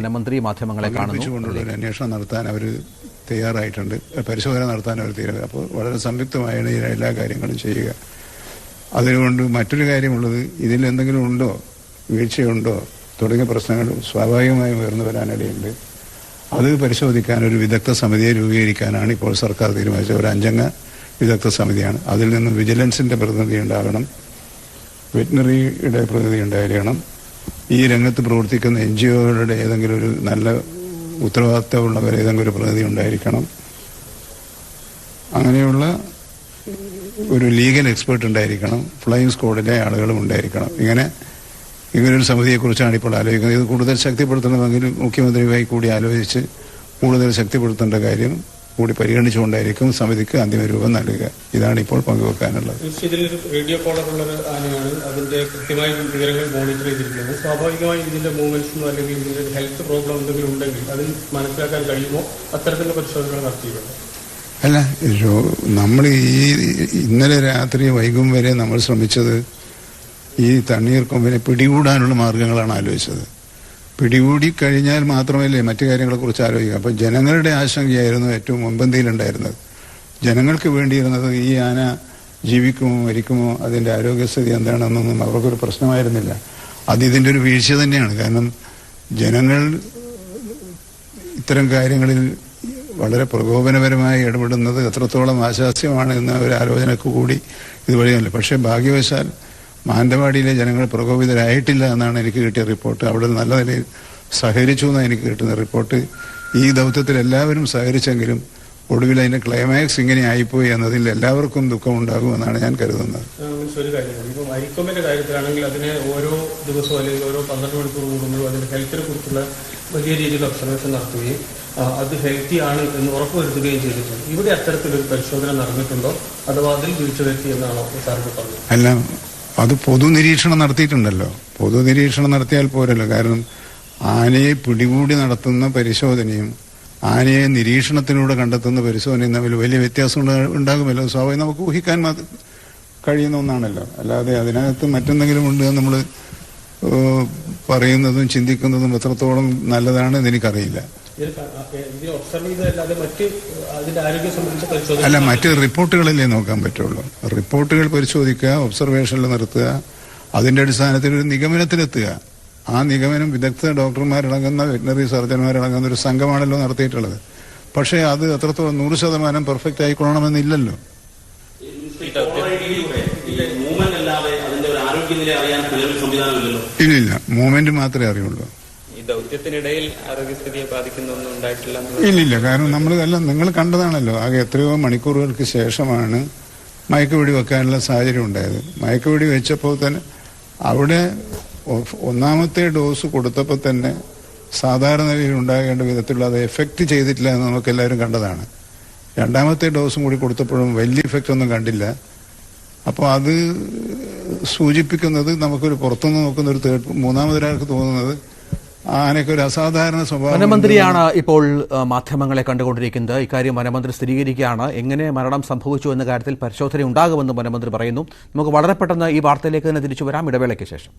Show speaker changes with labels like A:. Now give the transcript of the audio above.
A: വനമന്ത്രി മാധ്യമങ്ങളെ
B: കാണുന്നു. അന്വേഷണം നടത്താൻ അവർ തയ്യാറായിട്ടുണ്ട്, പരിശോധന നടത്താൻ അവർ തയ്യാറായി. അപ്പോൾ വളരെ സംയുക്തമായാണ് ഈ എല്ലാ കാര്യങ്ങളും ചെയ്യുക. അതുകൊണ്ട് മറ്റൊരു കാര്യമുള്ളത്, ഇതിൽ എന്തെങ്കിലും ഉണ്ടോ, വീഴ്ചയുണ്ടോ തുടങ്ങിയ പ്രശ്നങ്ങൾ സ്വാഭാവികമായും ഉയർന്നു വരാനിടയുണ്ട്. അത് പരിശോധിക്കാൻ ഒരു വിദഗ്ധ സമിതിയെ രൂപീകരിക്കാനാണ് ഇപ്പോൾ സർക്കാർ തീരുമാനിച്ചത്. ഒരു 5 അംഗ വിദഗ്ധ സമിതിയാണ്. അതിൽ നിന്ന് വിജിലൻസിന്റെ പ്രതിനിധി ഉണ്ടാകണം, വെറ്റിനറിയുടെ പ്രതിനിധി ഉണ്ടായിരിക്കണം, ഈ രംഗത്ത് പ്രവർത്തിക്കുന്ന NGOകളുടെ ഏതെങ്കിലും ഒരു നല്ല ഉത്തരവാദിത്തമുള്ളവർ ഏതെങ്കിലും ഒരു പ്രതിനിധി ഉണ്ടായിരിക്കണം. അങ്ങനെയുള്ള ഒരു ലീഗൽ എക്സ്പേർട്ട് ഉണ്ടായിരിക്കണം, ഫ്ലൈയിങ് സ്ക്വാഡിലെ ആളുകളും ഉണ്ടായിരിക്കണം. ഇങ്ങനൊരു സമിതിയെക്കുറിച്ചാണ് ഇപ്പോൾ ആലോചിക്കുന്നത്. ഇത് കൂടുതൽ ശക്തിപ്പെടുത്തണമെങ്കിൽ മുഖ്യമന്ത്രിയുമായി കൂടി ആലോചിച്ച് കൂടുതൽ ശക്തിപ്പെടുത്തേണ്ട കാര്യം കൂടി പരിഗണിച്ചുകൊണ്ടായിരിക്കും സമിതിക്ക് അന്തിമ രൂപം നൽകുക. ഇതാണ് ഇപ്പോൾ പങ്കുവെക്കാനുള്ളത്.
C: ഇതിലൊരു റേഡിയോ കോളറുള്ള ആനയാണ്, അതിന്റെ കൃത്യമായ വിവരങ്ങൾ മോണിറ്റർ ചെയ്തിരിക്കുന്നത്. സ്വാഭാവികമായും ഇതിന്റെ മൂവ്മെന്റ്സ് അല്ലെങ്കിൽ ഇതിന്റെ ഹെൽത്ത് പ്രോബ്ലം എന്തെങ്കിലും ഉണ്ടെങ്കിൽ അത് മനസ്സിലാക്കാൻ കഴിയുമോ? അത്തരത്തിലുള്ള പരിശോധനകൾ നടത്തിയിട്ടുണ്ട്.
B: അല്ല, നമ്മൾ ഇന്നലെ രാത്രി വൈകും വരെ നമ്മൾ ശ്രമിച്ചത് ഈ തണ്ണീർക്കൊമ്പിനെ പിടികൂടാനുള്ള മാർഗങ്ങളാണ് ആലോചിച്ചത്. പിടികൂടി കഴിഞ്ഞാൽ മാത്രമല്ലേ മറ്റു കാര്യങ്ങളെക്കുറിച്ച് ആലോചിക്കുക. അപ്പോൾ ജനങ്ങളുടെ ആശങ്കയായിരുന്നു ഏറ്റവും മുൻപന്തിയിലുണ്ടായിരുന്നത്. ജനങ്ങൾക്ക് വേണ്ടിയിരുന്നത് ഈ ആന ജീവിക്കുമോ മരിക്കുമോ, അതിൻ്റെ ആരോഗ്യസ്ഥിതി എന്താണെന്നൊന്നും അവർക്കൊരു പ്രശ്നമായിരുന്നില്ല. ഇതിൻ്റെ ഒരു വീഴ്ച തന്നെയാണ്. കാരണം ജനങ്ങൾ ഇത്തരം കാര്യങ്ങളിൽ വളരെ പ്രകോപനപരമായി ഇടപെടുന്നത് എത്രത്തോളം ആശാസ്യമാണ് എന്ന ഒരു ആലോചനക്ക് കൂടി ഇതുവഴിയല്ല. പക്ഷേ ഭാഗ്യവശാൽ മാനന്തവാടിയിലെ ജനങ്ങൾ പ്രകോപിതരായിട്ടില്ല എന്നാണ് എനിക്ക് കിട്ടിയ റിപ്പോർട്ട്. അവിടെ നല്ല നിലയിൽ സഹകരിച്ചു എന്നാണ് എനിക്ക് കിട്ടുന്ന റിപ്പോർട്ട്. ഈ ദൗത്യത്തിൽ എല്ലാവരും സഹകരിച്ചെങ്കിലും ഒടുവിൽ അതിന്റെ ക്ലൈമാക്സ് ഇങ്ങനെ ആയിപ്പോയി എന്നതിൽ എല്ലാവർക്കും ദുഃഖമുണ്ടാകുമെന്നാണ് ഞാൻ കരുതുന്നത്.
C: ഒരു കാര്യമാണ്, ഇപ്പം അരിക്കൊമ്പിന്റെ കാര്യത്തിലാണെങ്കിൽ അതിനെ ഓരോ ദിവസവും അല്ലെങ്കിൽ ഓരോ 12 മണിക്കൂർ കൂടുമ്പോഴും അതിന്റെ ഹെൽത്തിനെ കുറിച്ചുള്ള വലിയ രീതിയിൽ ഒബ്സർവേഷൻ നടത്തുകയും അത് ഹെൽത്തി ആണ് എന്ന് ഉറപ്പുവരുത്തുകയും ചെയ്തിട്ടുണ്ട്. ഇവിടെ അത്തരത്തിലൊരു പരിശോധന നടന്നിട്ടുണ്ടോ, അഥവാ അതിൽ വീഴ്ച വരുത്തി എന്നാണോ സാറിന് പറഞ്ഞത്?
B: അല്ല, അത് പൊതുനിരീക്ഷണം നടത്തിയിട്ടുണ്ടല്ലോ. പൊതുനിരീക്ഷണം നടത്തിയാൽ പോരല്ലോ. കാരണം ആനയെ പിടികൂടി നടത്തുന്ന പരിശോധനയും ആനയെ നിരീക്ഷണത്തിലൂടെ കണ്ടെത്തുന്ന പരിശോധനയും തമ്മിൽ വലിയ വ്യത്യാസം ഉണ്ടാകുമല്ലോ. സ്വാഭാവികം നമുക്ക് ഊഹിക്കാൻ കഴിയുന്ന ഒന്നാണല്ലോ. അല്ലാതെ അതിനകത്ത് മറ്റെന്തെങ്കിലും ഉണ്ട് നമ്മൾ പറയുന്നതും ചിന്തിക്കുന്നതും എത്രത്തോളം നല്ലതാണെന്ന് എനിക്കറിയില്ല. അല്ല, മറ്റ് റിപ്പോർട്ടുകളല്ലേ നോക്കാൻ പറ്റുള്ളൂ. റിപ്പോർട്ടുകൾ പരിശോധിക്കുക, ഒബ്സർവേഷനിൽ നിർത്തുക, അതിന്റെ അടിസ്ഥാനത്തിൽ ഒരു നിഗമനത്തിലെത്തുക. ആ നിഗമനം വിദഗ്ധ ഡോക്ടർമാരടങ്ങുന്ന വെറ്റിനറി സർജന്മാരടങ്ങുന്ന ഒരു സംഘമാണല്ലോ നടത്തിയിട്ടുള്ളത്. പക്ഷേ അത് എത്രത്തോളം 100% പെർഫെക്റ്റ് ആയിക്കൊള്ളണമെന്നില്ലല്ലോ. ഇല്ലില്ല, മൂവ്മെന്റ് മാത്രമേ അറിയുള്ളൂ. ഇല്ലില്ല, കാരണം നിങ്ങൾ കണ്ടതാണല്ലോ. ആകെ എത്രയോ മണിക്കൂറുകൾക്ക് ശേഷമാണ് മയക്കുവെടി വെക്കാനുള്ള സാഹചര്യം ഉണ്ടായത്. മയക്കുവെടി വെച്ചപ്പോൾ തന്നെ അവിടെ 1ാമത്തെ ഡോസ് കൊടുത്തപ്പോൾ തന്നെ സാധാരണ നിലയിൽ ഉണ്ടാകേണ്ട വിധത്തിലുള്ള അത് എഫക്റ്റ് ചെയ്തിട്ടില്ല എന്ന് നമുക്ക് എല്ലാവരും കണ്ടതാണ്. 2ാമത്തെ ഡോസും കൂടി കൊടുത്തപ്പോഴും വലിയ ഇഫക്റ്റ് ഒന്നും കണ്ടില്ല. അപ്പോൾ അത് സൂചിപ്പിക്കുന്നത് നമുക്കൊരു പുറത്തുനിന്ന് നോക്കുന്ന ഒരു 3ാമതൊരാൾക്ക് തോന്നുന്നത് ആനയ്ക്ക് ഒരു അസാധാരണ സ്വഭാവം.
A: വനമന്ത്രിയാണ് ഇപ്പോൾ മാധ്യമങ്ങളെ കണ്ടുകൊണ്ടിരിക്കുന്നത്. ഇക്കാര്യം വനമന്ത്രി സ്ഥിരീകരിക്കുകയാണ്. എങ്ങനെ മരണം സംഭവിച്ചു എന്ന കാര്യത്തിൽ പരിശോധന ഉണ്ടാകുമെന്ന് വനമന്ത്രി പറയുന്നു. നമുക്ക് വളരെ പെട്ടെന്ന് ഈ വാർത്തയിലേക്ക് തന്നെ തിരിച്ചു വരാം, ഇടവേളയ്ക്ക് ശേഷം.